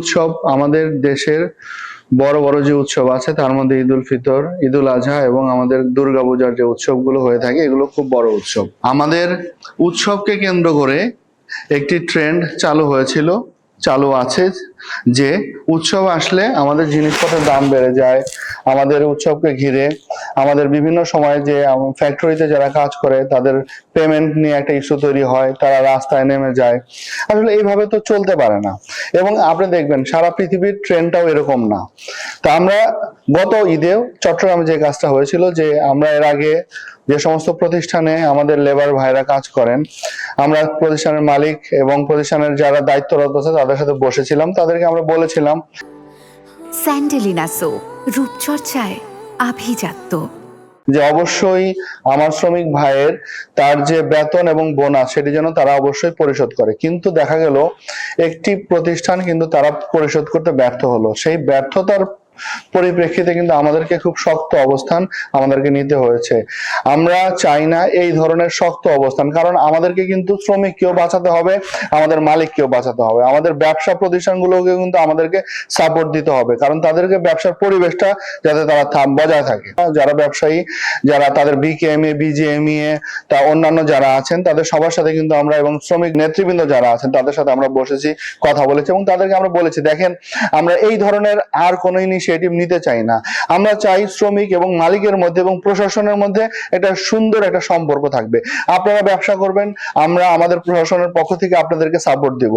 উৎসব আমাদের দেশের বড় বড় যে উৎসব আছে তার মধ্যে ঈদ উল ফিতর, ঈদ উল আজহা এবং আমাদের দুর্গাপূজার যে উৎসবগুলো হয়ে থাকে এগুলো খুব বড় উৎসব। আমাদের উৎসবকে কেন্দ্র করে একটি ট্রেন্ড চালু আছে যে উৎসব আসলে আমাদের জিনিসপত্রের দাম বেড়ে যায়। আমাদের উৎসবকে ঘিরে আমাদের বিভিন্ন সময় যে ফ্যাক্টরিতে যারা কাজ করে তাদের পেমেন্ট নিয়ে একটা ইস্যু তৈরি হয়, তারা রাস্তায় নেমে যায়। আসলে এইভাবে তো চলতে পারে না, এবং আপনি দেখবেন সারা পৃথিবীর ট্রেন্ডটাও এরকম না। তা আমরা গত ঈদেও চট্টগ্রামে যে কাজটা হয়েছিল, যে আমরা এর আগে যে সমস্ত প্রতিষ্ঠানে আমাদের লেবার ভাইরা কাজ করেন, আমরা প্রতিষ্ঠানের মালিক এবং প্রতিষ্ঠানের যারা দায়িত্বরত আছে তাদের সাথে বসেছিলাম, তাদেরকে আমরা বলেছিলাম স্যান্ডেলিনা সো, রূপচর্চায় আভিজাত্য, যে অবশ্যই আমার শ্রমিক ভাইয়ের তার যে বেতন এবং বোনাস সেটি যেন তারা অবশ্যই পরিশোধ করে। কিন্তু দেখা গেল একটি প্রতিষ্ঠান কিন্তু তারা পরিশোধ করতে ব্যর্থ হলো। সেই ব্যর্থতার পরিপ্রেক্ষিতে কিন্তু আমাদেরকে খুব শক্ত অবস্থান আমাদেরকে নিতে হয়েছে। আমরা চাই না এই ধরনের শক্ত অবস্থান, কারণ আমাদেরকে কিন্তু শ্রমিককেও বাঁচাতে হবে, আমাদের মালিককেও বাঁচাতে হবে, আমাদের ব্যবসা প্রতিষ্ঠানগুলোকে কিন্তু আমাদেরকে সাপোর্ট দিতে হবে, কারণ তাদেরকে ব্যবসার পরিবেশটা যাতে তারা বজায় থাকে। যারা ব্যবসায়ী, যারা তাদের বিকেএমএ, বিজিএমইএ, তা অন্যান্য যারা আছেন তাদের সবার সাথে কিন্তু আমরা, এবং শ্রমিক নেতৃবৃন্দ যারা আছেন তাদের সাথে আমরা বসেছি, কথা বলেছি, এবং তাদেরকে আমরা বলেছি দেখেন আমরা এই ধরনের আর কোনো ইনিশিয়েটিভ নিতে চাই না। আমরা চাই শ্রমিক এবং মালিকের মধ্যে এবং প্রশাসনের মধ্যে একটা সুন্দর একটা সম্পর্ক থাকবে। আপনারা ব্যবসা করবেন, আমরা আমাদের প্রশাসনের পক্ষ থেকে আপনাদেরকে সাপোর্ট দেব।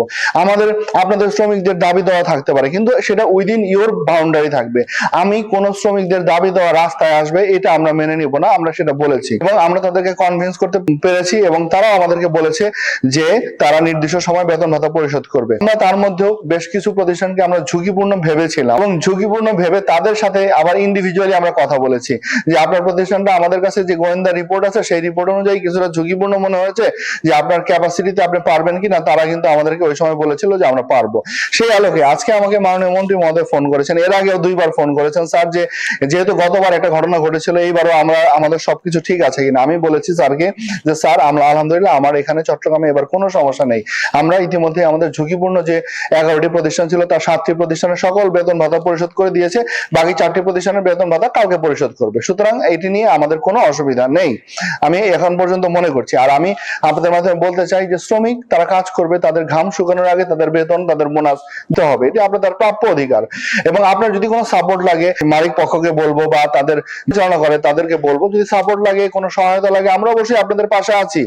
আপনাদের শ্রমিকদের দাবি দেওয়া থাকতে পারে, কিন্তু সেটা উইদিন ইওর বাউন্ডারি থাকবে। আমি কোন শ্রমিকদের দাবি দেওয়া রাস্তায় আসবে এটা আমরা মেনে নিব না, আমরা সেটা বলেছি এবং আমরা তাদেরকে কনভিন্স করতে পেরেছি, এবং তারাও আমাদেরকে বলেছে যে তারা নির্দিষ্ট সময় বেতন ভাতা পরিশোধ করবে। আমরা তার মধ্যেও বেশ কিছু প্রতিষ্ঠানকে আমরা ঝুঁকিপূর্ণ ভেবেছিলাম, এবং ঝুঁকিপূর্ণ ভেবে তাদের সাথে আবার ইন্ডিভিজুয়ালি আমরা কথা বলেছি যে আপনার প্রতিষ্ঠানটা আমাদের কাছে যে গোয়েন্দা রিপোর্ট আছে সেই রিপোর্ট অনুযায়ী কিছুটা ঝুঁকিপূর্ণ মনে হয়েছে, যে আপনার ক্যাপাসিটিতে আপনি পারবেন কিনা। তারা কিন্তু আমাদেরকে ওই সময় বলেছিল যে আমরা পারবো। সেই আলোকে আজকে আমাকে মাননীয় মন্ত্রী মহোদয় ফোন করেছেন, এর আগেও 2বার ফোন করেছেন, স্যার যেহেতু গতবার একটা ঘটনা ঘটেছিল, এইবারও আমাদের সবকিছু ঠিক আছে কিনা। আমি বলেছি স্যারকে যে স্যার আমরা আলহামদুলিল্লাহ আমার এখানে চট্টগ্রামে এবার কোনো সমস্যা নেই। আমরা ইতিমধ্যে আমাদের ঝুঁকিপূর্ণ যে 11টি প্রতিষ্ঠান ছিল তার 7টি প্রতিষ্ঠানের সকল বেতন ভাতা পরিশোধ করে দিয়েছে, বাকি 4টি প্রতিষ্ঠানের বেতন ভাতা কালকে পরিশোধ করবে। সুতরাং এটি নিয়ে আমাদের কোনো অসুবিধা নেই, আমি এখন পর্যন্ত মনে করছি। আর আমি আপনাদের মাধ্যমে বলতে চাই যে শ্রমিক তারা কাজ করবে, তাদের ঘাম শুকানোর আগে তাদের বেতন, তাদের বোনাস দিতে হবে, এটি আপনাদের প্রাপ্য অধিকার। এবং আপনার যদি কোনো সাপোর্ট লাগে মালিক পক্ষকে বলবো বা তাদের পরিচালনা করে তাদেরকে বলবো, যদি সাপোর্ট লাগে, কোনো সহায়তা লাগে, আমরা অবশ্যই আপনাদের পাশে আছি।